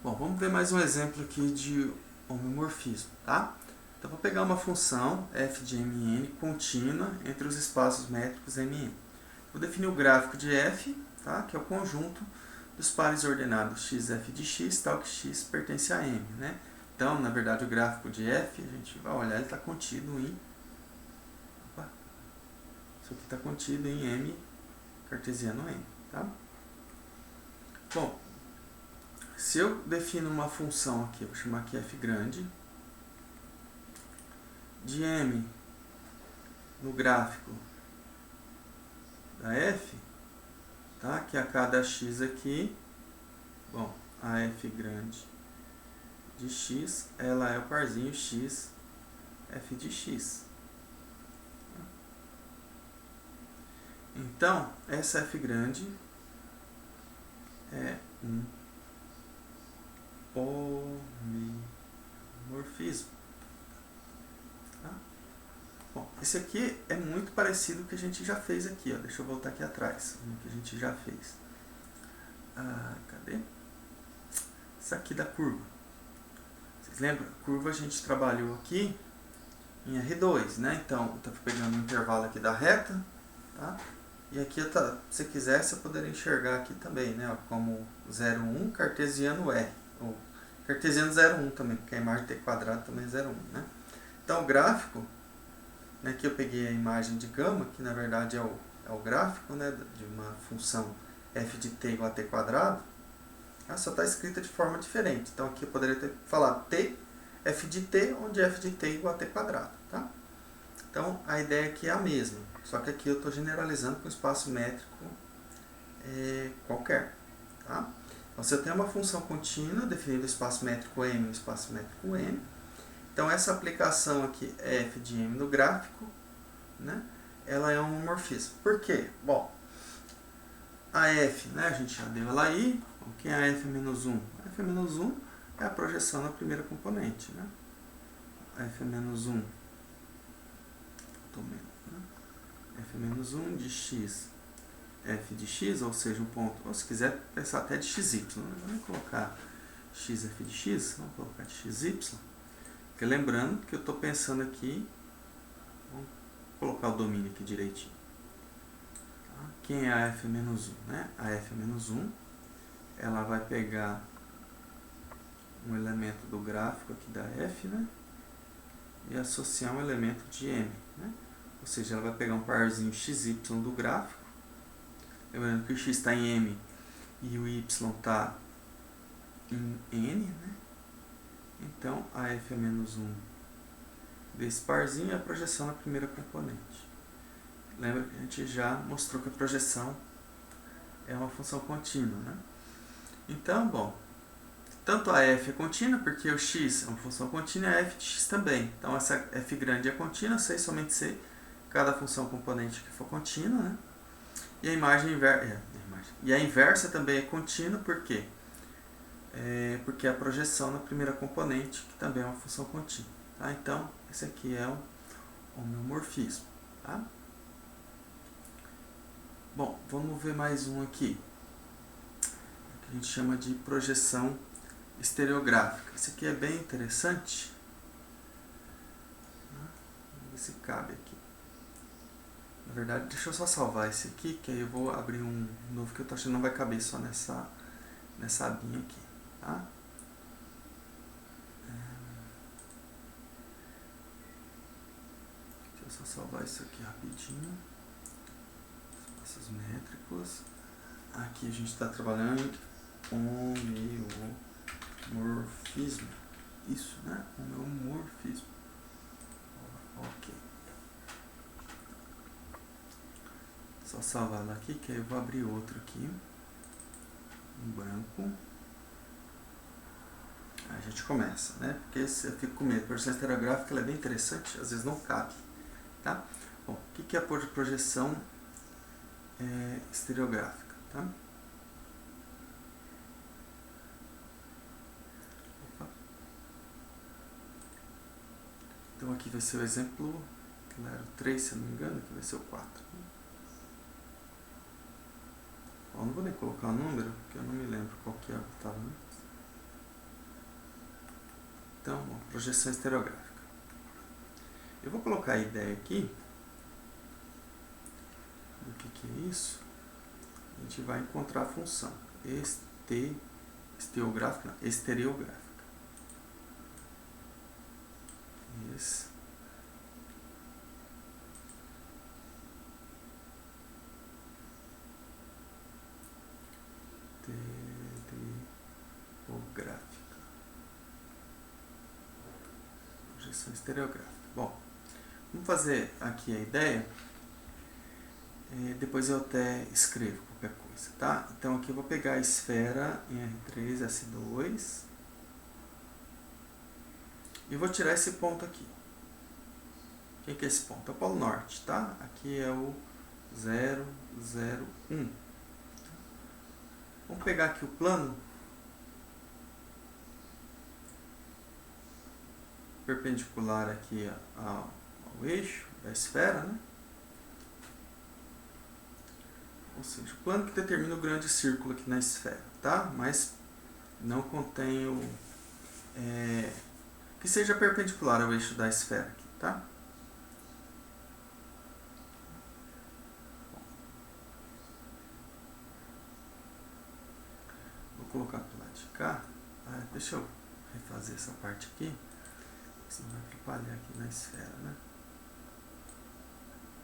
Bom, vamos ver mais um exemplo aqui de homeomorfismo, tá? Então, vou pegar uma função f de mn contínua entre os espaços métricos mn. Vou definir o gráfico de f, tá? Que é o conjunto dos pares ordenados xf de x, tal que x pertence a m, né? Então, na verdade, o gráfico de f, a gente vai olhar, ele está contido em... Opa, isso aqui está contido em m cartesiano m, tá? Bom, se eu defino uma função aqui, eu vou chamar aqui f grande, de m no gráfico da f, tá? Que a cada x aqui, bom, a f grande de x, ela é o parzinho x, f de x. Então, essa f grande é um homeomorfismo. Tá? Bom, esse aqui é muito parecido com o que a gente já fez aqui. Ó. Deixa eu voltar aqui atrás, o que a gente já fez. Cadê? Isso aqui da curva. Vocês lembram? A curva a gente trabalhou aqui em R2, né? Então, eu estou pegando o intervalo aqui da reta, tá? E aqui, se você quiser, você poderia enxergar aqui também, né? Como 0,1 cartesiano R. Ou cartesiano 0,1 também, porque a imagem t quadrado também é 0,1, né? Então, o gráfico, né, aqui eu peguei a imagem de gama, que na verdade é o gráfico, né, de uma função f de t igual a t quadrado, só está escrita de forma diferente. Então, aqui eu poderia ter falado t, f de t, onde f de t é igual a t quadrado, tá? Então, a ideia aqui é a mesma, só que aqui eu estou generalizando com espaço métrico qualquer. Tá? Então, se eu tenho uma função contínua, definindo o espaço métrico m e o espaço métrico n, então essa aplicação aqui, f de m no gráfico, né, ela é um homomorfismo. Por quê? Bom, a f, né, a gente já deu ela aí, o que é a f menos 1? A f menos 1 é a projeção na primeira componente. Né? A f menos 1 f menos 1 de x, f de x, ou seja, um ponto, ou se quiser pensar até de xy, vamos colocar x f de x, vamos colocar de xy, porque lembrando que eu estou pensando aqui, vamos colocar o domínio aqui direitinho. Tá? Quem é a f menos 1? Né? A f menos 1, ela vai pegar um elemento do gráfico aqui da f, né? E associar um elemento de m, né? Ou seja, ela vai pegar um parzinho xy do gráfico, lembrando que o x está em m e o y está em n, né? Então, a f é menos 1 desse parzinho é a projeção na primeira componente. Lembra que a gente já mostrou que a projeção é uma função contínua, né? Então, bom, tanto a f é contínua, porque o x é uma função contínua, e a f de x também. Então, essa f grande é contínua, C somente C, cada função componente que for contínua, né? E a imagem inversa, e a inversa também é contínua, por quê? Porque é a projeção na primeira componente, que também é uma função contínua. Tá? Então, esse aqui é um homeomorfismo. Tá? Bom, vamos ver mais um aqui, que a gente chama de projeção estereográfica. Esse aqui é bem interessante. Vamos ver se cabe aqui. Na verdade, deixa eu só salvar esse aqui, que aí eu vou abrir um novo que eu tô achando que não vai caber só nessa abinha aqui. Tá? Deixa eu só salvar isso aqui rapidinho. Espaços métricos. Aqui a gente está trabalhando homeomorfismo. Isso, né? Homeomorfismo. Ok. Só salvar ela aqui, que aí eu vou abrir outro aqui. Em branco. Aí a gente começa, né? Porque eu fico com medo. A projeção estereográfica ela é bem interessante, às vezes não cabe. Tá? Bom, o que é a projeção estereográfica? Tá? Então aqui vai ser o exemplo, claro, 3, se eu não me engano, aqui vai ser o 4. Bom, não vou nem colocar o número, porque eu não me lembro qual que é o que estava antes. Então, projeção estereográfica. Eu vou colocar a ideia aqui do que é isso. A gente vai encontrar a função estereográfica. Projeção estereográfica. Bom, vamos fazer aqui a ideia. Depois eu até escrevo qualquer coisa, tá? Então aqui eu vou pegar a esfera em R3, S2 e vou tirar esse ponto aqui. O que é esse ponto? É o polo norte, tá? Aqui é o 0, 0, 1. Vamos pegar aqui o plano perpendicular aqui ao eixo da esfera, né? Ou seja, o plano que determina o grande círculo aqui na esfera, tá? Mas não contém o... que seja perpendicular ao eixo da esfera aqui, tá? Vou colocar para o lado de cá. Deixa eu refazer essa parte aqui, senão vai atrapalhar aqui na esfera, né?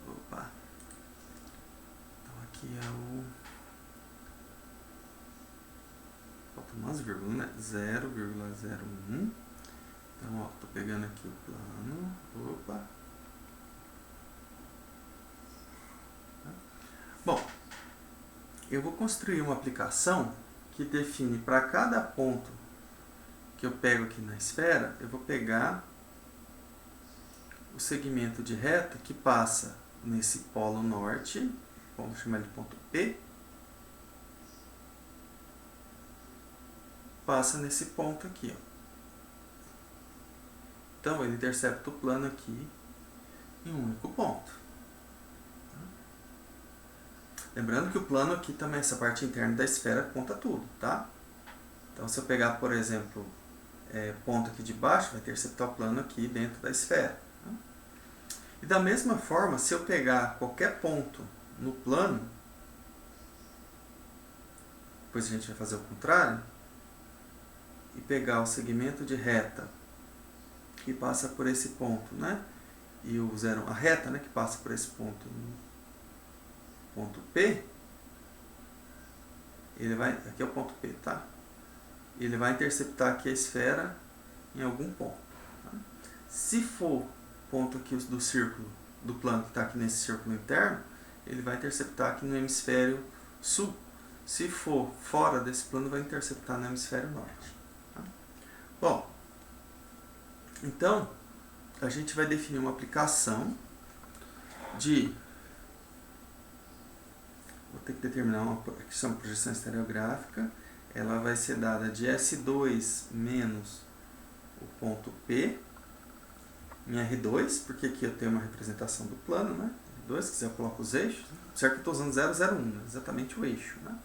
Opa! Então aqui é o... falta umas vírgulas, né? 0,01. Então, ó, tô pegando aqui o plano. Opa! Bom, eu vou construir uma aplicação que define para cada ponto que eu pego aqui na esfera, eu vou pegar o segmento de reta que passa nesse polo norte, vamos chamar de ponto P, passa nesse ponto aqui, ó. Então ele intercepta o plano aqui em um único ponto. Lembrando que o plano aqui também, essa parte interna da esfera, conta tudo, tá? Então se eu pegar, por exemplo, ponto aqui de baixo, vai interceptar o plano aqui dentro da esfera. E da mesma forma, se eu pegar qualquer ponto no plano, depois a gente vai fazer o contrário, e pegar o segmento de reta que passa por esse ponto, né? E o zero, a reta, né, que passa por esse ponto, ponto P, ele vai, aqui é o ponto P, tá? Ele vai interceptar aqui a esfera em algum ponto. Tá? Se for ponto aqui do círculo, do plano que está aqui nesse círculo interno, ele vai interceptar aqui no hemisfério sul. Se for fora desse plano, vai interceptar no hemisfério norte. Tá? Bom, então, a gente vai definir uma aplicação de... Vou ter que determinar uma que chama projeção estereográfica. Ela vai ser dada de S2 menos o ponto P em R2, porque aqui eu tenho uma representação do plano, né? R2, se quiser eu coloco os eixos. Certo que eu estou usando 0,01, né? Exatamente o eixo, né?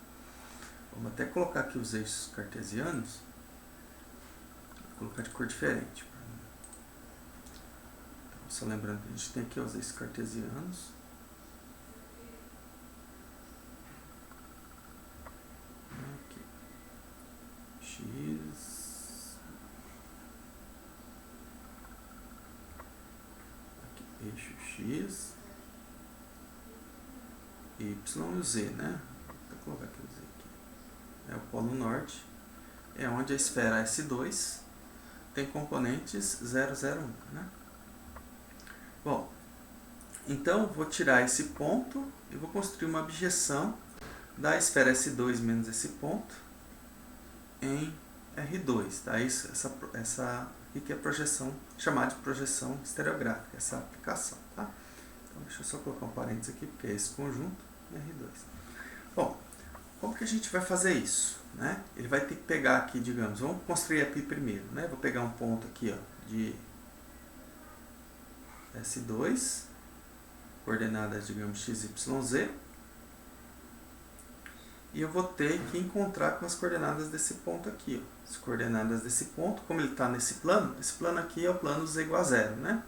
Vamos até colocar aqui os eixos cartesianos. Vou colocar de cor diferente. Então, só lembrando que a gente tem aqui os eixos cartesianos. Aqui. X. Aqui, eixo X. Y e o Z, né? Vou colocar aqui o Z aqui. É o polo norte. É onde a esfera S2 tem componentes 0,01, né? Bom, então vou tirar esse ponto e vou construir uma objeção da esfera S2 menos esse ponto em R2, tá? Essa aqui é a projeção, chamada de projeção estereográfica, essa aplicação, tá? Então deixa eu só colocar um parênteses aqui, porque é esse conjunto em R2. Bom, como que a gente vai fazer isso, né? Ele vai ter que pegar aqui, digamos, vamos construir aqui primeiro, né? Vou pegar um ponto aqui, ó, de S2, coordenadas, digamos, x, y, z, e eu vou ter que encontrar com as coordenadas desse ponto aqui. Ó. As coordenadas desse ponto, como ele está nesse plano, esse plano aqui é o plano z igual a 0, né?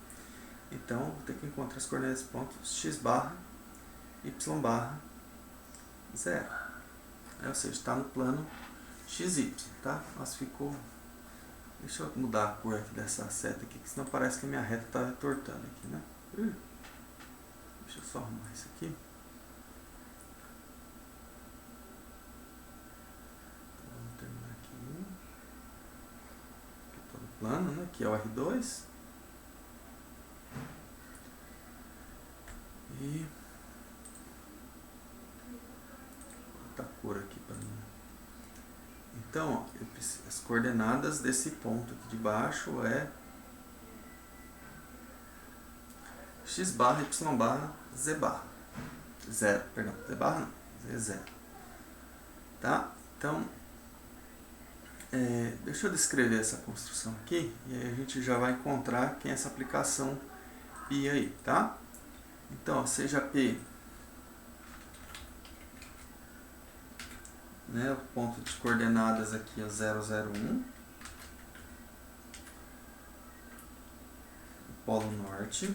Então, vou ter que encontrar as coordenadas desse ponto, x barra, y barra, 0. Ou seja, está no plano xy, tá? Mas ficou... Deixa eu mudar a cor aqui dessa seta aqui, que senão parece que a minha reta está retortando aqui, né? Deixa eu só arrumar isso aqui. Então, vamos terminar aqui. Aqui está no plano, né? Aqui é o R2. E... vou botar a cor aqui para mim. Então, ó, as coordenadas desse ponto aqui de baixo é x barra, y barra, z barra. 0, perdão, z barra não, z é 0. Tá? Então, deixa eu descrever essa construção aqui e aí a gente já vai encontrar quem é essa aplicação π aí, tá? Então, ó, seja P, né, o ponto de coordenadas aqui é 0, 0, 1, o polo norte,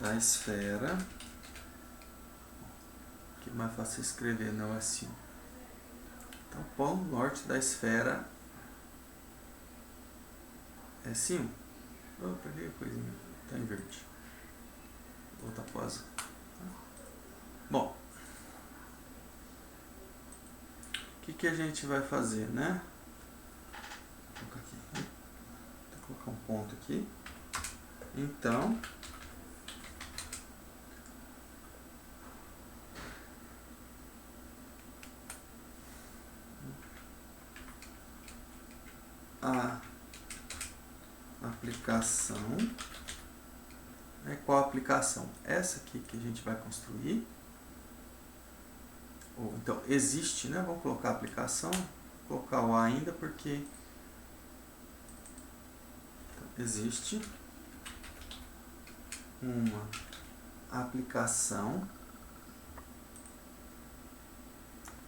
da esfera, que é mais fácil escrever, não assim. Então, o polo norte da esfera é S1. Opa, ali a coisinha, está em verde. Vou voltar para o azul. Bom, o que a gente vai fazer, né? Vou colocar aqui. Vou colocar um ponto aqui. Então, a aplicação, qual a aplicação? Essa aqui que a gente vai construir, ou então existe, né? Vamos colocar a aplicação, vou colocar o A ainda porque então, existe uma aplicação.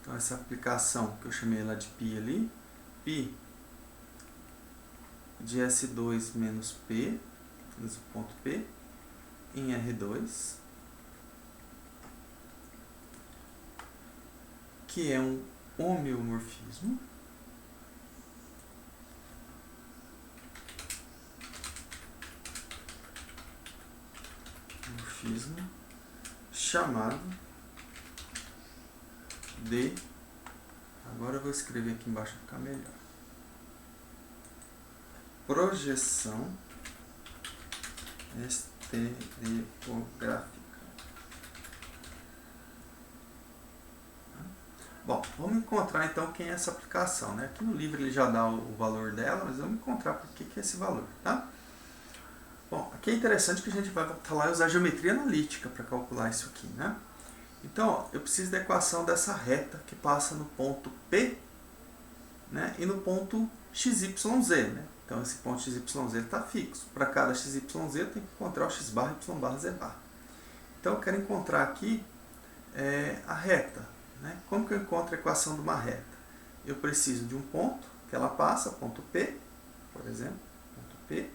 Então essa aplicação que eu chamei ela de π ali, π de S2 menos P, menos o ponto P, em R2, que é um homeomorfismo chamado de, agora eu vou escrever aqui embaixo para ficar melhor, projeção estereográfica. Bom, vamos encontrar então quem é essa aplicação, né? Aqui no livro ele já dá o valor dela, mas vamos encontrar por que é esse valor, tá? Bom, aqui é interessante que a gente vai voltar lá e usar geometria analítica para calcular isso aqui, né? Então, ó, eu preciso da equação dessa reta que passa no ponto P, né? E no ponto XYZ, né? Então, esse ponto XYZ está fixo. Para cada XYZ, eu tenho que encontrar o x barra, y barra, z barra. Então, eu quero encontrar aqui a reta. Né? Como que eu encontro a equação de uma reta? Eu preciso de um ponto que ela passa, ponto P, por exemplo, ponto P,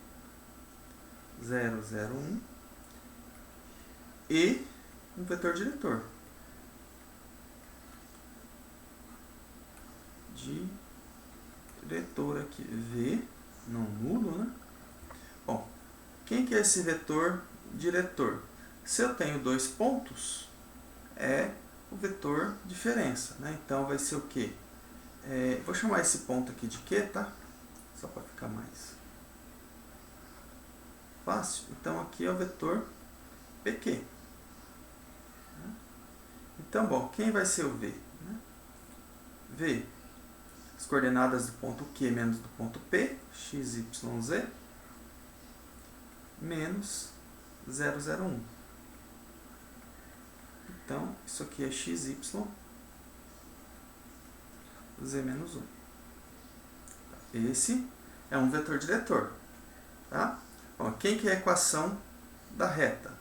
0, 0, 1, e um vetor diretor. Diretor aqui, V, não nulo, né? Bom, quem que é esse vetor diretor? Se eu tenho dois pontos, é o vetor diferença, né? Então vai ser o quê? Vou chamar esse ponto aqui de Q, tá? Só para ficar mais fácil. Então aqui é o vetor PQ. Então, bom, quem vai ser o V? V, as coordenadas do ponto Q menos do ponto P, x, y, z, menos 0, 0, 1. Então, isso aqui é x, y, z menos 1. Esse é um vetor diretor. Tá? Bom, quem que é a equação da reta?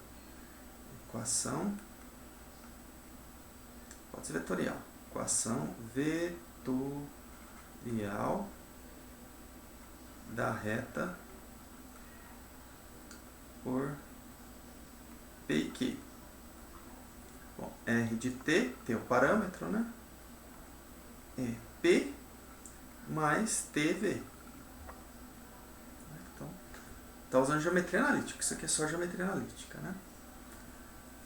equação, pode ser vetorial, equação vetorial da reta por P e Q. Bom, R de T, T é o parâmetro, né? É P mais TV. Então, tá usando geometria analítica. Isso aqui é só geometria analítica, né?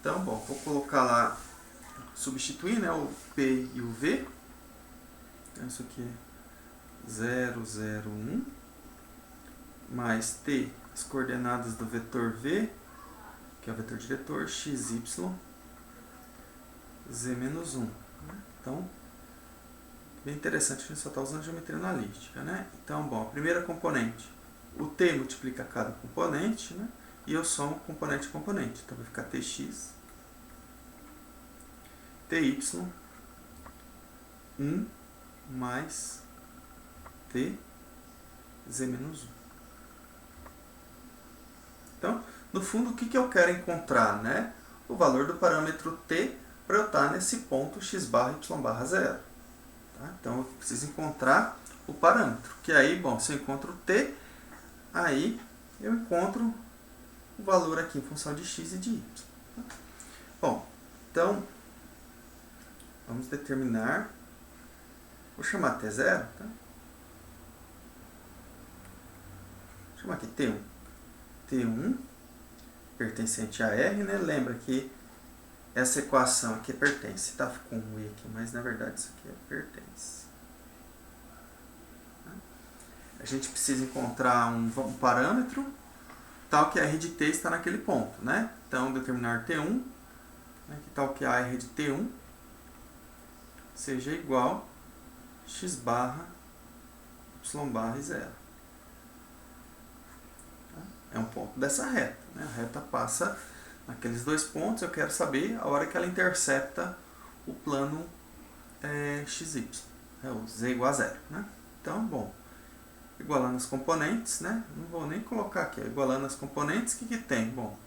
Então, bom, vou colocar lá, substituir, né, o P e o V. Então, isso aqui é 0, 0, 1. Mais T, as coordenadas do vetor V, que é o vetor diretor, x, y, z menos 1. Então, bem interessante, a gente só está usando geometria analítica, né? Então, bom, a primeira componente, o t multiplica cada componente, né? E eu somo componente a componente. Então, vai ficar tx, ty, 1 mais t, z menos 1. Então, no fundo, o que eu quero encontrar, né? O valor do parâmetro t para eu estar nesse ponto x barra y barra 0. Tá? Então, eu preciso encontrar o parâmetro. Que aí, bom, se eu encontro o t, aí eu encontro o valor aqui em função de x e de y. Tá? Bom, então, vamos determinar, vou chamar t0, tá? Vou chamar aqui t1. T1 pertencente a R, né? Lembra que essa equação aqui pertence, tá? Ficou um E aqui, mas na verdade isso aqui é pertence. A gente precisa encontrar um parâmetro tal que a R de T está naquele ponto, né? Então, determinar T1, né, que tal que a R de T1 seja igual a x barra y barra e 0. É um ponto dessa reta, né? A reta passa naqueles dois pontos, eu quero saber a hora que ela intercepta o plano XY, o z igual a 0, né? Então, bom, igualando as componentes, né? Não vou nem colocar aqui, igualando as componentes, o que tem? Bom,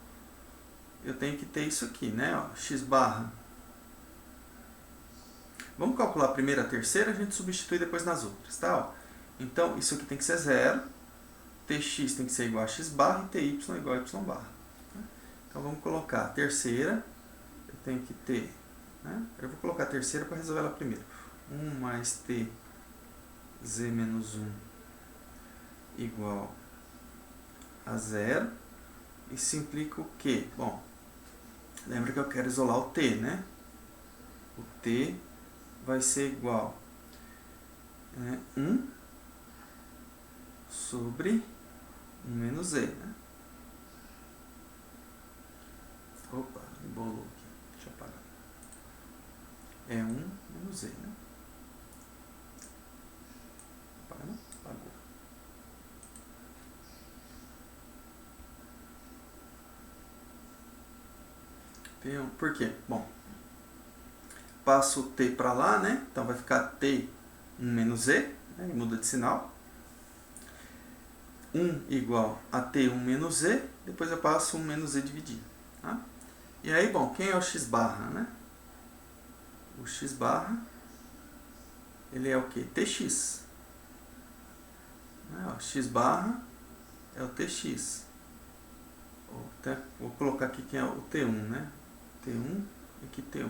eu tenho que ter isso aqui, né? Ó, x barra. Vamos calcular a primeira e a terceira, a gente substitui depois nas outras, tá? Ó, então, isso aqui tem que ser 0, tx tem que ser igual a x barra e ty igual a y barra. Então, vamos colocar a terceira, eu tenho que ter, né? Eu vou colocar a terceira para resolver ela primeiro. 1 mais t z menos 1 igual a 0. Isso implica o quê? Bom, lembra que eu quero isolar o t, né? O t vai ser igual a 1 sobre 1 menos z, né? Opa, embolou aqui. Deixa eu apagar. É 1 menos z, né? Apaga não? Apagou. Por quê? Bom, passo o t para lá, né? Então vai ficar t 1 menos z, né? Muda de sinal. 1 igual a t1 menos z, depois eu passo 1 menos z dividido. Tá? E aí, bom, quem é o x barra, né? O x barra, ele é o quê? Tx. Né? Ó, x barra é o tx. Vou colocar aqui quem é o t1, né? T1 e aqui t1.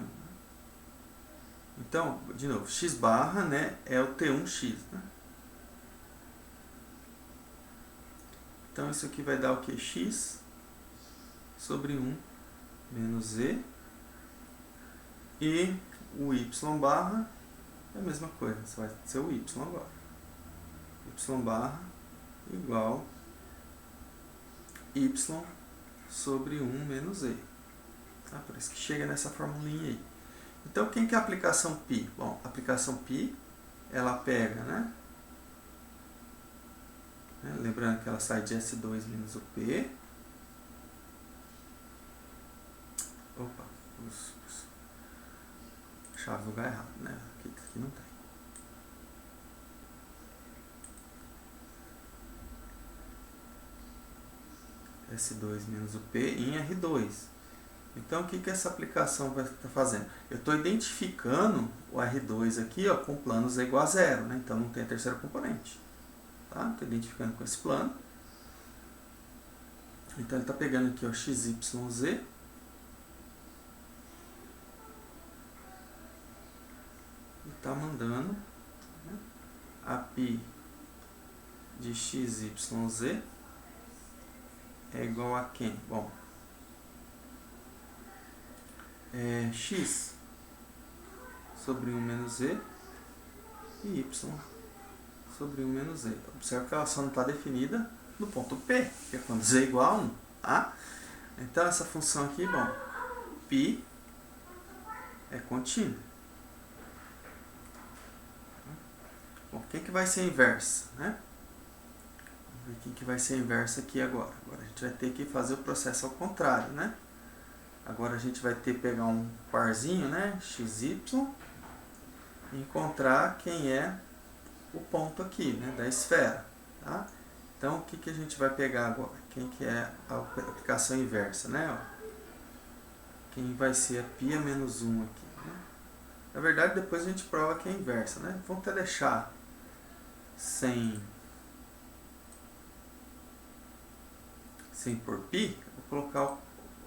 Então, de novo, x barra, né, é o t1x, né? Então, isso aqui vai dar o que? X sobre 1 menos z. E o y barra é a mesma coisa, só vai ser o y agora. Y barra igual y sobre 1 menos z. Tá? Por isso que chega nessa formulinha aí. Então, quem que é a aplicação π? Bom, a aplicação π, ela pega, né? Lembrando que ela sai de S2 menos o P. Opa, chave no lugar errado, né? Aqui não tem. S2 menos o P em R2. Então, o que, que essa aplicação vai estar fazendo? Eu estou identificando o R2 aqui, ó, com o plano z igual a 0, né? Então não tem a terceira componente. Tá? Estou identificando com esse plano. Então ele está pegando aqui o XYZ. E está mandando, né, a π de XYZ é igual a quem? Bom, é x sobre 1 menos z e y sobre 1 menos z. Observe que ela só não está definida no ponto P, que é quando z é igual a 1. Tá? Então essa função aqui, bom, π é contínua. Bom, quem que vai ser a inversa, né? Vamos ver quem que vai ser a inversa aqui agora. Agora a gente vai ter que fazer o processo ao contrário, né? Agora a gente vai ter que pegar um parzinho, né, xy, e encontrar quem é o ponto aqui, né, da esfera, tá? Então, o que, que a gente vai pegar agora? Quem que é a aplicação inversa, né? Ó, quem vai ser a π a menos 1 aqui, né? Na verdade, depois a gente prova que é inversa, né? Vamos até deixar sem por π, vou colocar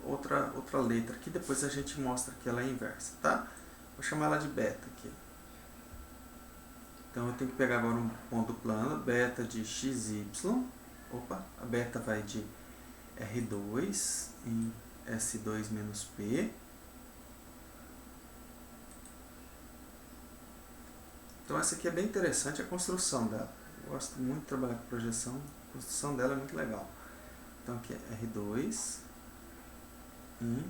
outra letra aqui, depois a gente mostra que ela é inversa, tá? Vou chamar ela de beta aqui. Então eu tenho que pegar agora um ponto plano, beta de xy. Opa, a beta vai de R2 em S2 menos P. Então essa aqui é bem interessante, a construção dela. Eu gosto muito de trabalhar com projeção, a construção dela é muito legal. Então aqui é R2 em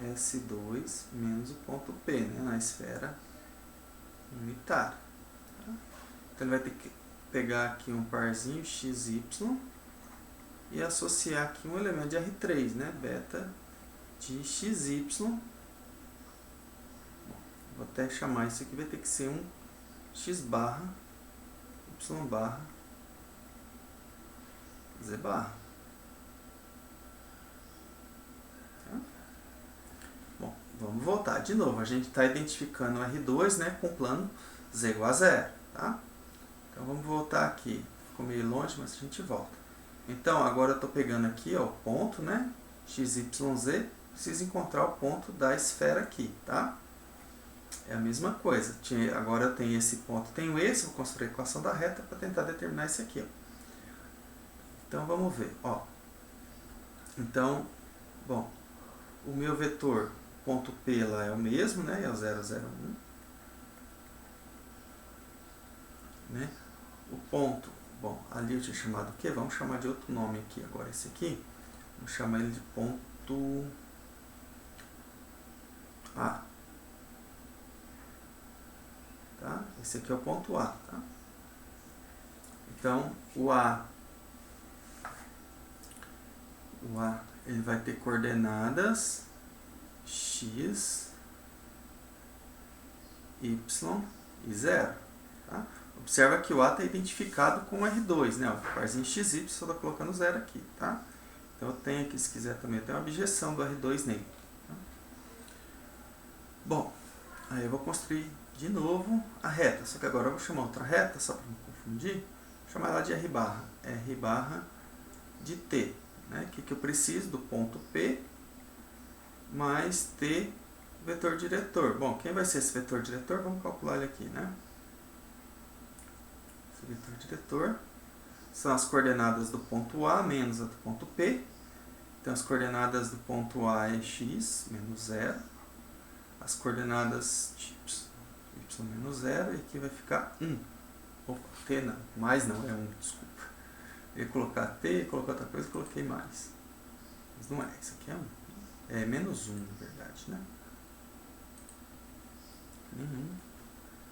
S2 menos o ponto P, né, na esfera unitária. Tá? Então ele vai ter que pegar aqui um parzinho XY e associar aqui um elemento de R3, né, beta de XY. Bom, vou até chamar isso aqui, vai ter que ser um X barra, Y barra, Z barra. Vamos voltar de novo. A gente está identificando o R2, né, com o plano z igual a 0. Tá? Então vamos voltar aqui. Ficou meio longe, mas a gente volta. Então agora eu estou pegando aqui, ó, o ponto, né, XYZ. Preciso encontrar o ponto da esfera aqui. Tá? É a mesma coisa. Agora eu tenho esse ponto, tenho esse. Vou construir a equação da reta para tentar determinar esse aqui. Ó. Então vamos ver. Ó. Então, bom, o meu vetor ponto P lá é o mesmo, né? É o 0, 0, 1. Né? O ponto, bom, ali eu tinha chamado o quê? Vamos chamar de outro nome aqui. Agora esse aqui, vamos chamar ele de ponto A. Tá? Esse aqui é o ponto A. Tá? Então, o A, ele vai ter coordenadas x, y e 0. Tá? Observa que o A está identificado com R2, né? O parzinho xy, só estou colocando 0 aqui. Tá? Então eu tenho aqui, se quiser também, eu tenho uma objeção do R2 nele. Tá? Bom, aí eu vou construir de novo a reta, só que agora eu vou chamar outra reta, só para não confundir, vou chamar ela de R barra de T. Né? Que eu preciso do ponto P mais T vetor diretor. Bom, quem vai ser esse vetor diretor? Vamos calcular ele aqui, né? Esse vetor diretor são as coordenadas do ponto A menos a do ponto P. Então, as coordenadas do ponto A é x menos 0. As coordenadas de y menos 0. E aqui vai ficar 1. Opa, T não. Mais não, é 1, desculpa. Eu ia colocar T, colocar outra coisa, coloquei mais. Mas não é, isso aqui é 1. É menos 1, na verdade, né?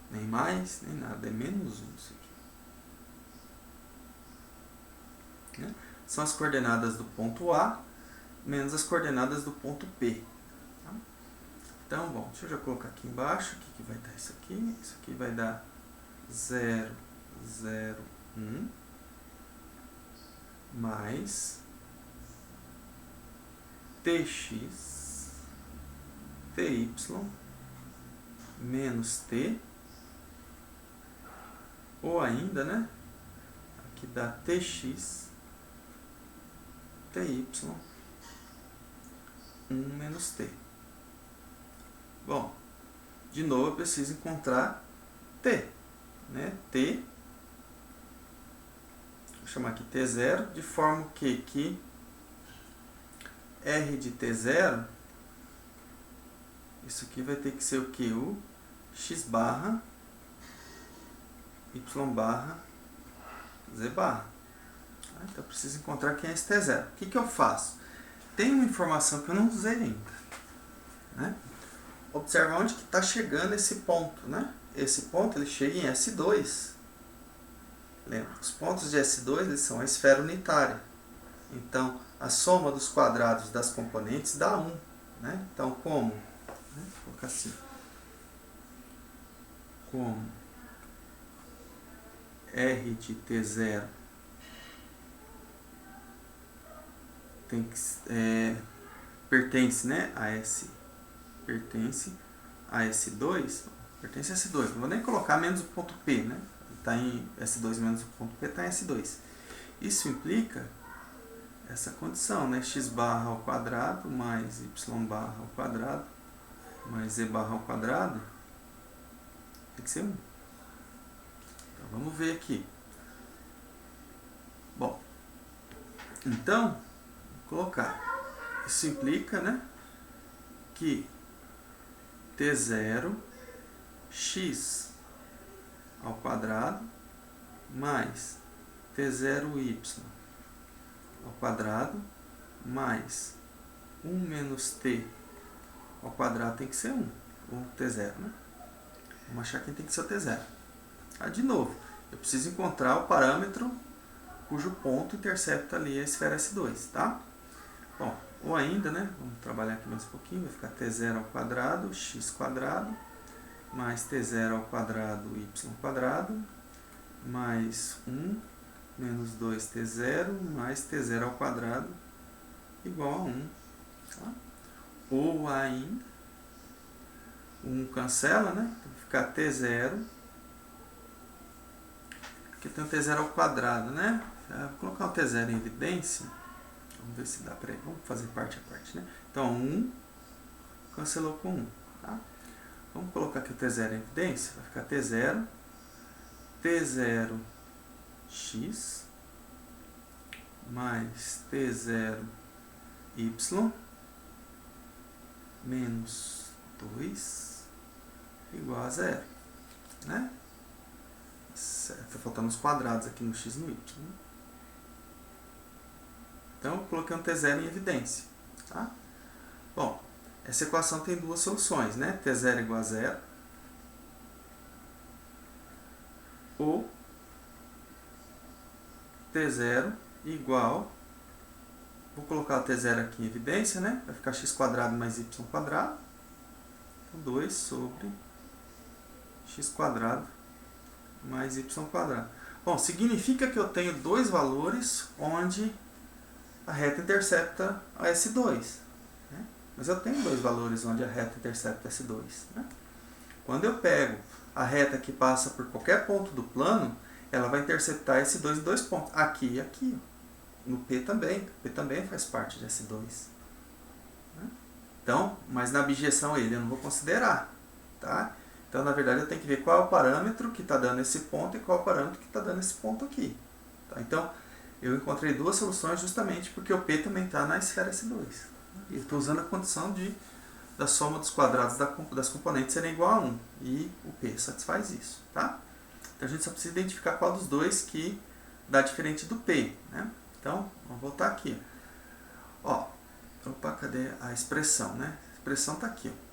Nem mais, nem nada. É menos 1 isso aqui. Né? São as coordenadas do ponto A menos as coordenadas do ponto P. Tá? Então, bom, deixa eu já colocar aqui embaixo. O que vai dar isso aqui? Isso aqui vai dar 0, 0, 1 mais tx, ty, menos t, ou ainda, né, aqui dá tx, ty, 1 menos t. Bom, de novo eu preciso encontrar t, né, t, vou chamar aqui t0, de forma que r de t0, isso aqui vai ter que ser o que? O x barra, y barra, z barra. Então eu preciso encontrar quem é esse t0. O que eu faço? Tem uma informação que eu não usei ainda, né? Observa onde que está chegando esse ponto, né? Esse ponto ele chega em S2. Lembra, os pontos de S2 eles são a esfera unitária. Então, a soma dos quadrados das componentes dá 1. Né? Então, como? Vou colocar assim. Como R de T0 tem que, pertence, né, a S, pertence a S2, pertence a S2, não vou nem colocar menos o ponto P, né? Está em S2 menos o ponto P, está em S2. Isso implica essa condição, né? X barra ao quadrado mais Y barra ao quadrado mais Z barra ao quadrado tem que ser 1. Então, vamos ver aqui. Bom, então, vou colocar. Isso implica, né, que T0 x ao quadrado mais T0y ao quadrado mais 1 menos t ao quadrado tem que ser 1, ou T0, né? Vamos achar quem tem que ser o T0. De novo, eu preciso encontrar o parâmetro cujo ponto intercepta ali a esfera S2, tá? Bom, ou ainda, né? Vamos trabalhar aqui mais um pouquinho, vai ficar T0 ao quadrado, x quadrado, mais T0 ao quadrado, y quadrado, mais 1 menos 2T0 mais T0 ao quadrado igual a 1. Tá? Ou ainda, 1 cancela, né? Então vai ficar T0, aqui tem o T0 ao quadrado, né? Vou colocar o T0 em evidência. Vamos ver se dá para ele. Vamos fazer parte a parte, né? Então, 1 cancelou com 1. Tá? Vamos colocar aqui o T0 em evidência. Vai ficar T0, T0x mais T0y menos 2 igual a 0. Né? Está faltando os quadrados aqui no x e no y. Né? Então, eu coloquei um T0 em evidência. Tá? Bom, essa equação tem duas soluções, né? T0 igual a 0 ou T0 igual, vou colocar o T0 aqui em evidência, né? Vai ficar x quadrado mais y quadrado. Então, 2 sobre x quadrado mais y quadrado. Bom, significa que eu tenho dois valores onde a reta intercepta a S2. Né? Mas eu tenho dois valores onde a reta intercepta a S2. Né? Quando eu pego a reta que passa por qualquer ponto do plano, ela vai interceptar S2 em dois pontos. Aqui e aqui. No P também. P também faz parte de S2. Né? Então, mas na objeção ele eu não vou considerar. Tá? Então, na verdade, eu tenho que ver qual é o parâmetro que está dando esse ponto e qual é o parâmetro que está dando esse ponto aqui. Tá? Então, eu encontrei duas soluções justamente porque o P também está na esfera S2. E eu estou usando a condição da soma dos quadrados das componentes serem igual a 1. E o P satisfaz isso. Tá? Então, a gente só precisa identificar qual dos dois que dá diferente do P. Né? Então, vamos voltar aqui. Ó, opa, cadê a expressão? Né? A expressão está aqui. Ó.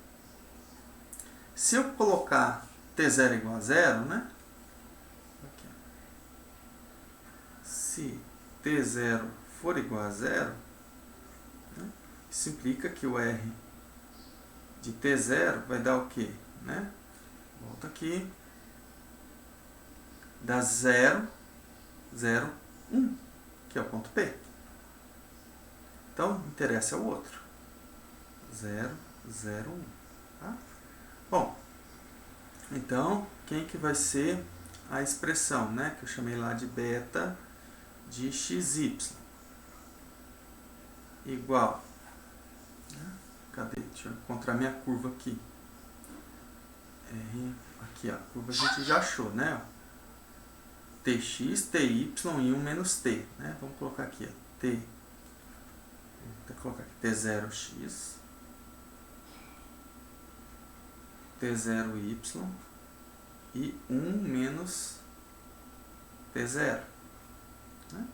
Se eu colocar T0 igual a 0, né? Aqui. Se T0 for igual a 0, né? Isso implica que o R de T0 vai dar o quê? Né? Volta aqui. Dá 0, 1, que é o ponto P. Então, interessa é o outro. 0, 0, 1. Tá? Bom, então, quem que vai ser a expressão, né, que eu chamei lá de beta de xy? Igual, né? Cadê? Deixa eu encontrar minha curva aqui. Aqui, ó, a curva a gente já achou, né? Tx, ty e 1 menos t, né? Vamos colocar aqui, ó, t. Vou colocar aqui t0x, t0y e 1 menos t0. Né?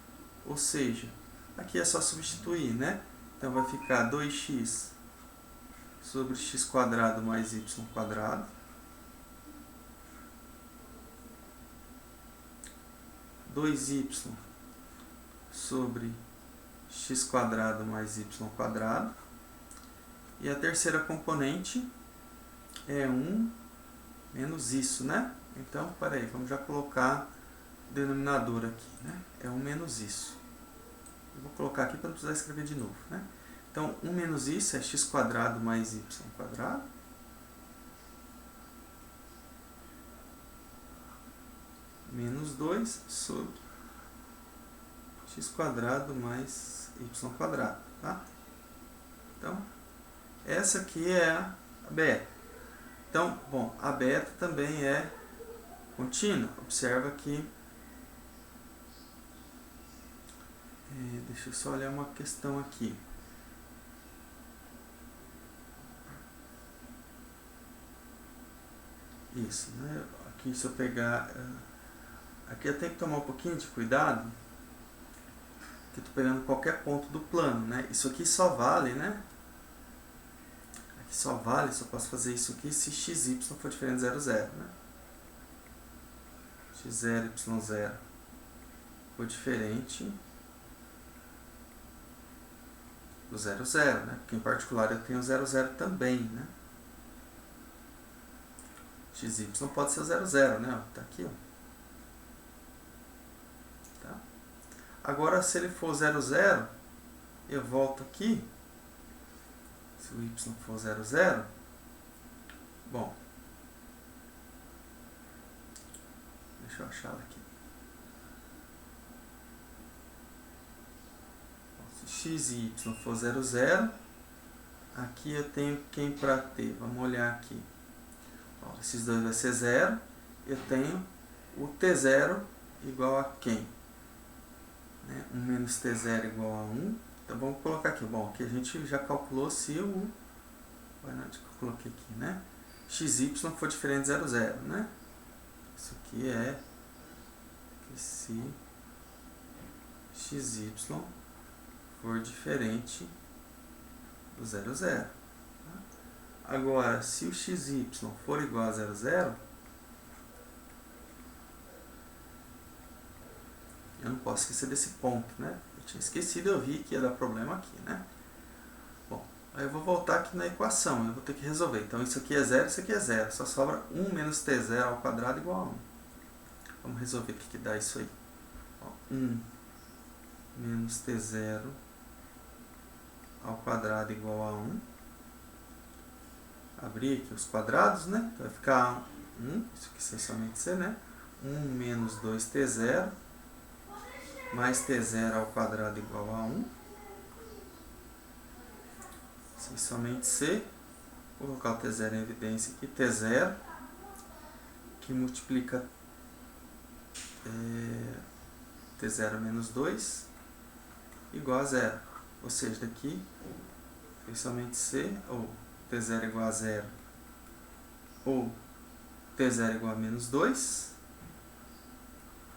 Ou seja, aqui é só substituir, né? Então vai ficar 2x sobre x quadrado mais y quadrado. 2y sobre x quadrado mais y quadrado. E a terceira componente é 1 menos isso, né? Então, peraí, vamos já colocar o denominador aqui, né? É 1 menos isso. Eu vou colocar aqui para não precisar escrever de novo, né? Então, 1 menos isso é x quadrado mais y quadrado. Menos 2 sobre x quadrado mais y quadrado, tá? Então, essa aqui é a beta. Então, bom, a beta também é contínua. Observa que... deixa eu só olhar uma questão aqui. Isso, né? Aqui se eu pegar... aqui eu tenho que tomar um pouquinho de cuidado, que eu estou pegando qualquer ponto do plano, né? Isso aqui só vale, né? Aqui só vale, só posso fazer isso aqui se x, y for diferente de 0, 0, né? x0, y0 for diferente do 0, 0, né? Porque em particular eu tenho 0, 0 também, né? xy pode ser o 0, 0, né? Tá aqui, ó. Tá? Agora, se ele for 0, 0, eu volto aqui. Se o y for 0, 0, bom, deixa eu achar ela aqui. Bom, se x e y for 0, 0, aqui eu tenho quem para t? Vamos olhar aqui. Bom, esses dois vai ser 0. Eu tenho o t0 igual a quem? Né? 1 menos t0 igual a 1. Então vamos colocar aqui. Bom, aqui a gente já calculou se o... onde que eu coloquei aqui, né? xy for diferente de 0, 0, né? Isso aqui é que se xy for diferente do 0, 0. Agora, se o xy for igual a 0, 0, eu não posso esquecer desse ponto, né? Eu tinha esquecido, eu vi que ia dar problema aqui, né? Bom, aí eu vou voltar aqui na equação, eu vou ter que resolver. Então, isso aqui é 0, isso aqui é 0. Só sobra 1 menos t0 ao quadrado igual a 1. Vamos resolver o que dá isso aí. 1 menos t0 ao quadrado igual a 1. Abrir aqui os quadrados, né? Então, vai ficar 1, isso aqui essencialmente C, né? 1 menos 2t0 mais t0 ao quadrado igual a 1. Essencialmente C. Vou colocar o t0 em evidência aqui. t0 que multiplica t0 menos 2 igual a 0. Ou seja, daqui, essencialmente C, ou t0 igual a 0, ou t0 igual a menos 2.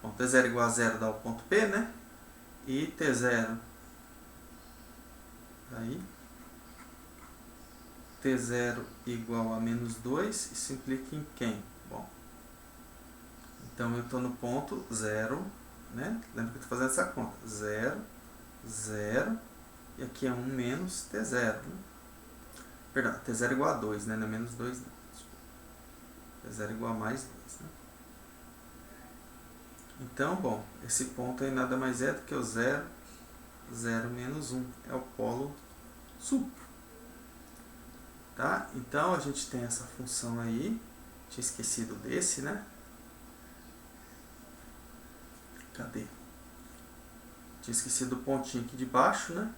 Bom, t0 igual a 0 dá o ponto P, né? E t0, aí, t0 igual a menos 2, isso implica em quem? Bom, então eu estou no ponto 0, né? Lembra que eu estou fazendo essa conta. 0, 0, e aqui é 1 menos t0, né? Perdão, t0 igual a 2, né? Não é menos 2, não. T0 igual a mais 2, né? Então, bom, esse ponto aí nada mais é do que o 0, 0 menos 1. É o polo sul. Tá? Então, a gente tem essa função aí. Tinha esquecido desse, né? Cadê? Tinha esquecido o pontinho aqui de baixo, né?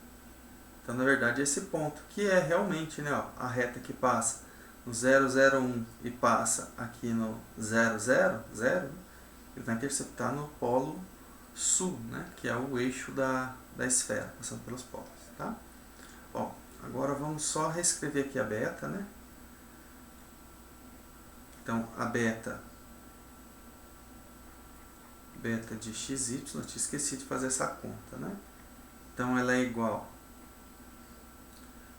Então, na verdade, esse ponto, que é realmente, né, ó, a reta que passa no 0, 0, 1 e passa aqui no 0, 0, 0, ele vai interceptar no polo sul, né, que é o eixo da esfera, passando pelos polos. Tá? Bom, agora vamos só reescrever aqui a beta, né? Então, a beta de xy, eu tinha esquecido de fazer essa conta, né? Então, ela é igual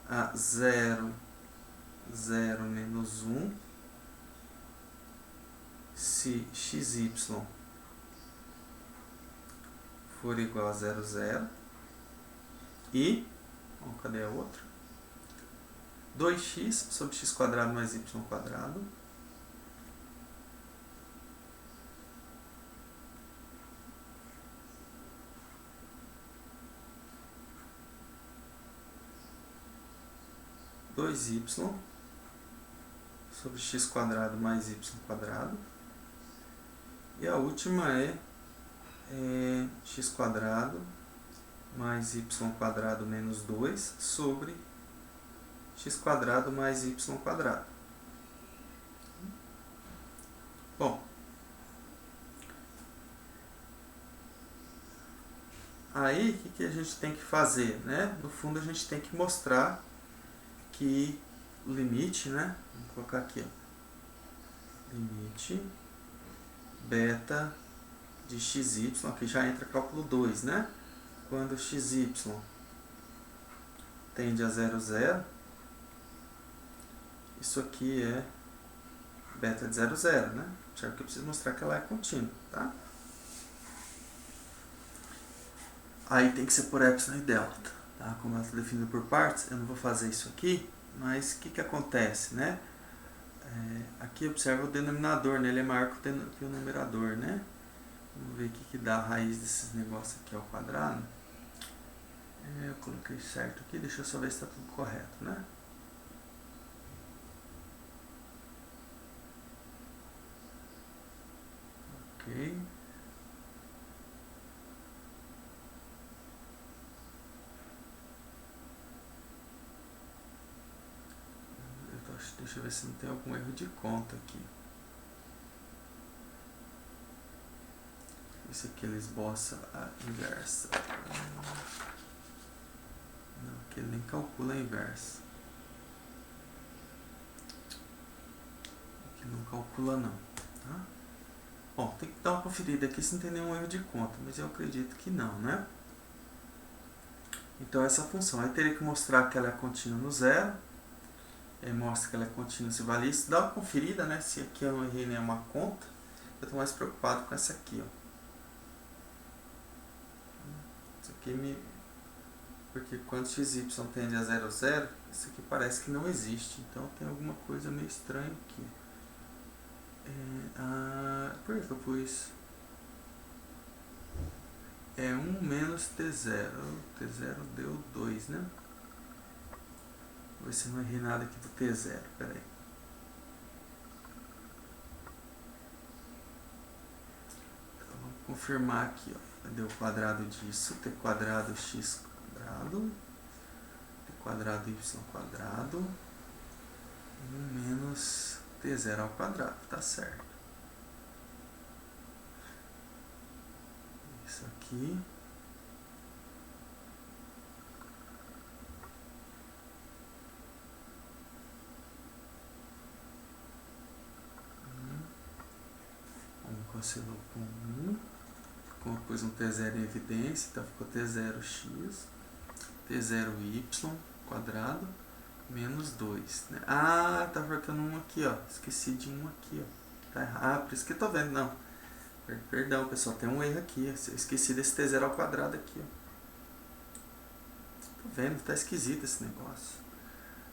a 0, 0 menos 1, se xy for igual a 0, 0, e, bom, cadê a outra? 2x sobre x quadrado mais y quadrado, y sobre x quadrado mais y quadrado. E a última é x quadrado mais y quadrado menos 2 sobre x quadrado mais y quadrado. Bom, aí o que a gente tem que fazer, né? No fundo a gente tem que mostrar que o limite, né? Vamos colocar aqui, ó. Limite beta de xy, aqui já entra cálculo 2, né? Quando xy tende a 0, 0, isso aqui é beta de 0, 0, né? Certo que eu preciso mostrar que ela é contínua, tá? Aí tem que ser por epsilon e delta, tá? Como ela está definida por partes, eu não vou fazer isso aqui, mas o que acontece, né? Aqui observa o denominador, né? Ele é maior que o numerador, né? Vamos ver o que dá a raiz desses negócios aqui ao quadrado. Eu coloquei certo aqui, deixa eu só ver se está tudo correto, né? Ok. Deixa eu ver se não tem algum erro de conta aqui. Esse aqui ele esboça a inversa. Não, aqui ele nem calcula a inversa. Aqui não calcula não. Tá? Bom, tem que dar uma conferida aqui se não tem nenhum erro de conta, mas eu acredito que não, né? Então essa função, aí teria que mostrar que ela é contínua no zero. Aí mostra que ela é contínua se vale isso. Dá uma conferida, né? Se aqui eu não errei nenhuma conta. Eu estou mais preocupado com essa aqui, ó. Isso aqui porque quando xy tende a 0, 0, isso aqui parece que não existe. Então tem alguma coisa meio estranha aqui. Por que eu pus? É 1 menos T0. T0 deu 2, né? Vou ver se não errei nada aqui do T0. Pera aí. Então, vamos confirmar aqui, ó. Deu o quadrado disso, t quadrado x quadrado, t quadrado y quadrado, 1 menos t0 ao quadrado, tá certo. Isso aqui. Cancelou com 1. Como eu pus um T0 em evidência, então ficou T0x, T0y quadrado, menos 2. Né? Ah, tá faltando um aqui, ó. Esqueci de um aqui, ó. Tá errado. Por isso que eu tô vendo, não. Perdão, pessoal, tem um erro aqui. Eu esqueci desse T0 ao quadrado aqui, ó. Tô vendo, tá esquisito esse negócio.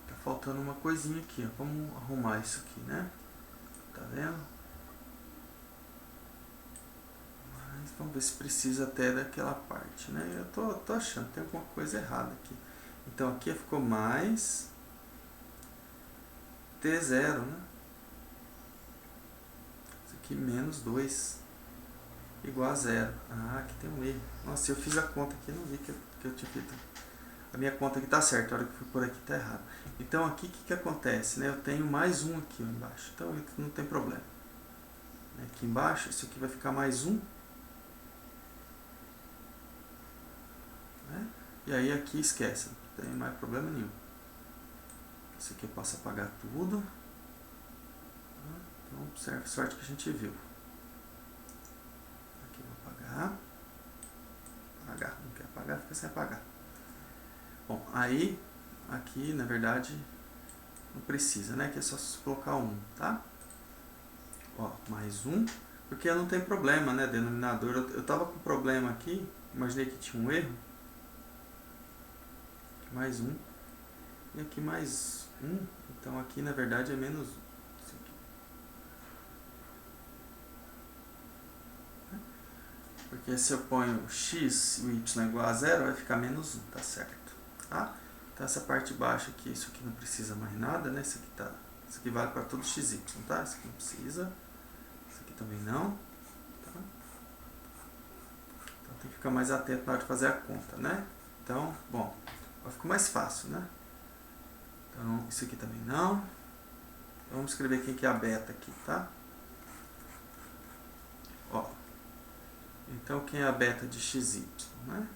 Tá faltando uma coisinha aqui, ó. Vamos arrumar isso aqui, né? Tá vendo? Vamos ver se precisa até daquela parte, né? Eu tô achando que tem alguma coisa errada aqui. Então aqui ficou mais ter 0, né? Isso aqui menos 2 igual a 0. Ah, aqui tem um erro. Nossa, eu fiz a conta aqui, não vi que eu tinha feito. A minha conta aqui tá certa, a hora que eu fui por aqui tá errado. Então aqui o que acontece, né? Eu tenho mais um aqui embaixo, então não tem problema. Aqui embaixo, isso aqui vai ficar mais um. Né? E aí aqui esquece, não tem mais problema nenhum. Isso aqui eu posso apagar tudo. Então observe, sorte que a gente viu. Aqui eu vou apagar. Apagar, não quer apagar, fica sem apagar. Bom, aí, aqui na verdade não precisa, né? Que é só colocar 1, tá? Ó, mais 1, porque não tem problema, né? Denominador, eu tava com problema aqui, imaginei que tinha um erro. Mais 1, e aqui mais 1, então aqui na verdade é menos 1. Porque se eu ponho x e o y igual a 0, vai ficar menos 1, tá certo? Tá? Então essa parte de baixo aqui, isso aqui não precisa mais nada, né? Isso aqui vale para todo x, y, tá? Isso aqui não precisa. Isso aqui também não. Tá? Então tem que ficar mais atento na hora de fazer a conta, né? Então, bom, ficou mais fácil, né? Então, isso aqui também não. Então, vamos escrever quem que é a beta aqui, tá? Ó. Então, quem é a beta de xy, né?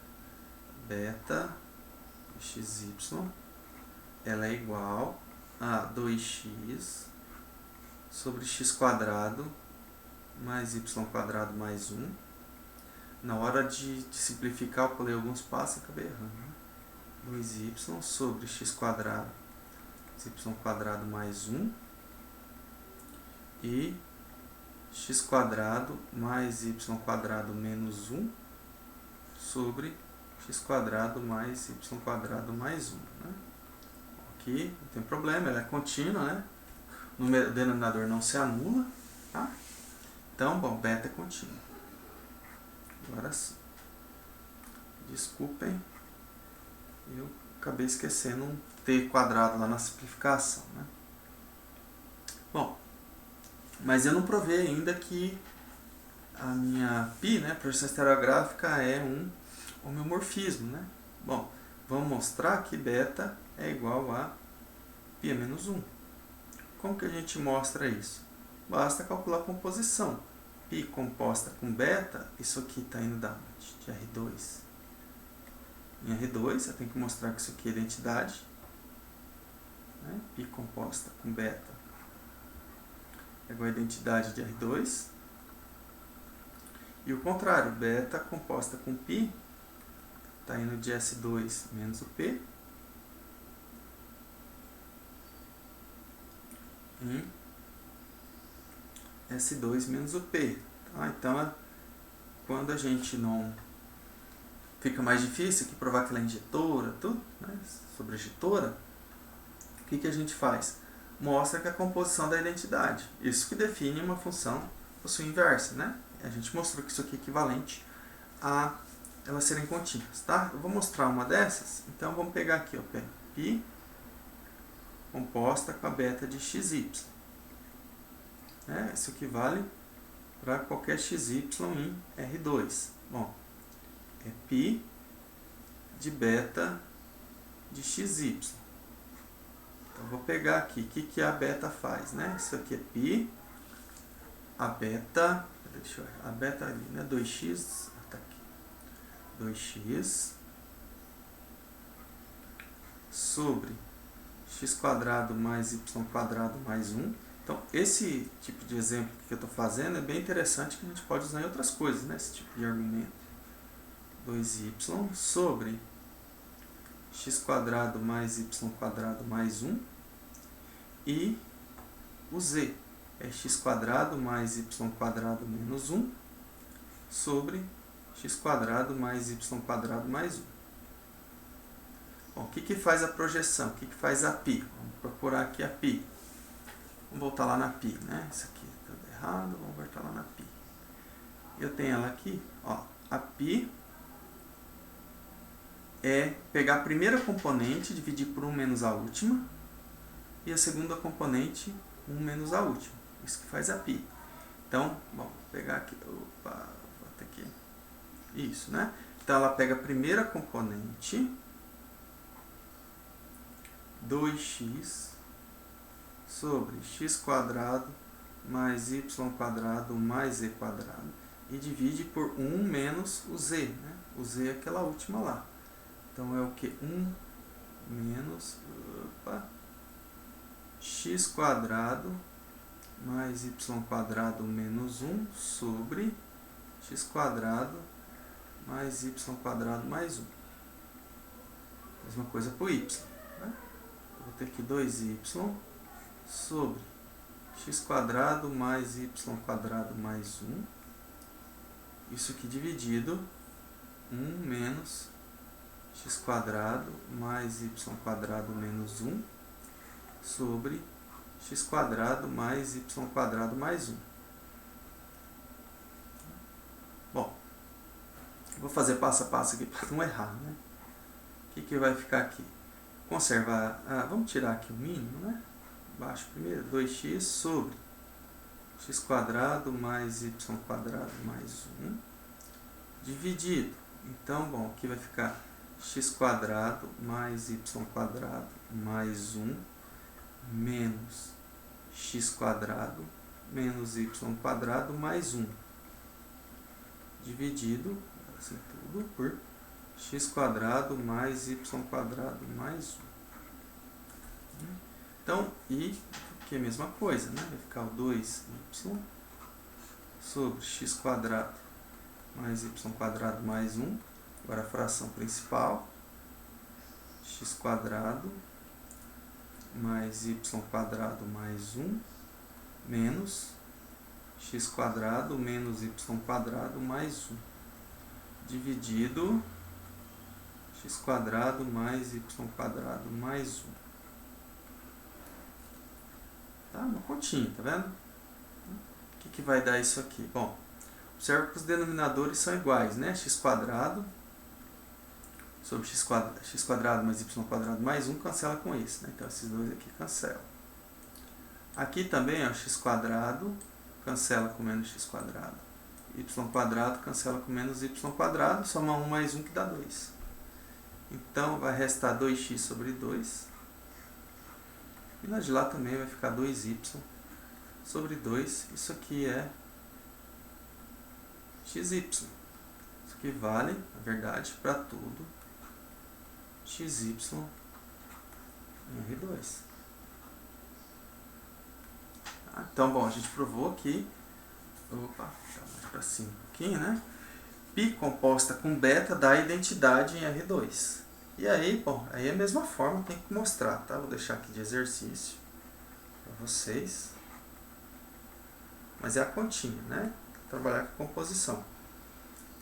Beta de xy, ela é igual a 2x sobre x quadrado mais y quadrado mais 1. Na hora de simplificar, eu pulei alguns passos e acabei errando. Né? 2y sobre x quadrado mais 1 e x quadrado mais y quadrado menos 1 sobre x quadrado mais y quadrado mais 1. Né? Aqui não tem problema, ela é contínua, né? O denominador não se anula. Tá? Então, bom, beta é contínua. Agora sim. Desculpem, eu acabei esquecendo um t quadrado lá na simplificação. Né? Bom, mas eu não provei ainda que a minha π, né, projeção estereográfica, é um homeomorfismo. Né? Bom, vamos mostrar que beta é igual a π menos 1. Como que a gente mostra isso? Basta calcular a composição. π composta com beta, isso aqui está indo da onde? De R2. Em R2, eu tenho que mostrar que isso aqui é identidade. Né? π composta com beta é igual a identidade de R2. E o contrário, beta composta com π está indo de S2 menos o P em S2 menos o P. Tá? Então, quando a gente não... Fica mais difícil que provar que ela é injetora, tudo, né? Sobre a injetora, o que a gente faz? Mostra que a composição da identidade. Isso que define uma função por sua inversa, né? A gente mostrou que isso aqui é equivalente a elas serem contínuas, tá? Eu vou mostrar uma dessas, então vamos pegar aqui, ó, π composta com a beta de xy. Né? Isso equivale para qualquer xy em R2. Bom, é π de beta de xy. Então, vou pegar aqui, o que a beta faz, né? Isso aqui é π, a beta, deixa eu ver, a beta ali, né? 2x, tá aqui, 2x sobre x quadrado mais y quadrado mais 1. Então, esse tipo de exemplo que eu estou fazendo é bem interessante, que a gente pode usar em outras coisas, né? Esse tipo de argumento. 2y sobre x quadrado mais y quadrado mais 1 e o z é x quadrado mais y quadrado menos 1 sobre x quadrado mais y quadrado mais 1. Bom, o que faz a projeção? O que faz a π? Vamos procurar aqui a π. Vamos voltar lá na π, né? Isso aqui está tudo errado, vamos voltar lá na π. Eu tenho ela aqui, ó, a π é pegar a primeira componente, dividir por 1 menos a última, e a segunda componente 1 menos a última. Isso que faz a π. Então, bom, vou pegar aqui, opa, vou até aqui. Isso, né? Então, ela pega a primeira componente, 2x sobre x² mais y² mais z², e divide por 1 menos o z, né? O z é aquela última lá. Então, é o que? 1 menos x² mais y² menos 1 sobre x² mais y² mais 1. Mesma coisa para o y. Né? Eu vou ter aqui 2y sobre x² mais y² mais 1. Isso aqui dividido 1 menos x² mais y² menos 1 sobre x² mais y² mais 1. Bom, vou fazer passo a passo aqui para não errar, né? O que vai ficar aqui? Conservar, vamos tirar aqui o mínimo, né? Baixo primeiro, 2x sobre x² mais y² mais 1, dividido. Então, bom, aqui vai ficar x² mais y² mais 1 menos x² menos y² mais 1, dividido, assim tudo, por x² mais y² mais 1. Então, e aqui é a mesma coisa, né? Vai ficar o 2y sobre x² mais y² mais 1, agora a fração principal, x² mais y² mais 1 menos x² menos y² mais 1, dividido x² mais y² mais 1. Tá? Uma continha, tá vendo? O que vai dar isso aqui? Bom, observa que os denominadores são iguais, né? x² sobre x² mais y² mais 1 cancela com esse, né? Então, esses dois aqui cancelam. Aqui também, ó, x² cancela com menos x². Y² cancela com menos y², soma 1 mais 1 que dá 2. Então, vai restar 2x sobre 2. E lá de lá também vai ficar 2y sobre 2. Isso aqui é xy. Isso aqui vale, na verdade, para tudo xy em R2. Então, bom, a gente provou que, opa, mais para cima um pouquinho, né? π composta com beta dá identidade em R2. E aí, bom, aí é a mesma forma, tem que mostrar, tá? Vou deixar aqui de exercício para vocês. Mas é a continha, né? Trabalhar com composição.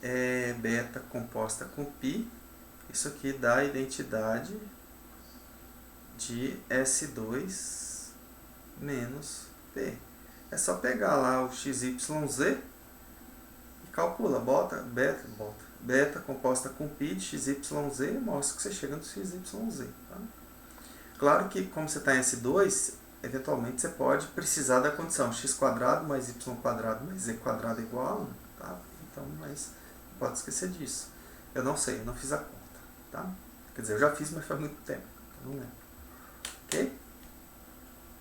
É beta composta com π. Isso aqui dá a identidade de S2 menos P. É só pegar lá o XYZ e calcula, bota beta composta com π de XYZ e mostra que você chega no XYZ. Tá? Claro que, como você está em S2, eventualmente você pode precisar da condição x² mais y² mais z² é igual a 1. Tá? Então, mas não pode esquecer disso. Eu não sei, eu não fiz a conta. Tá? Quer dizer, eu já fiz, mas faz muito tempo. Então não lembro. Ok?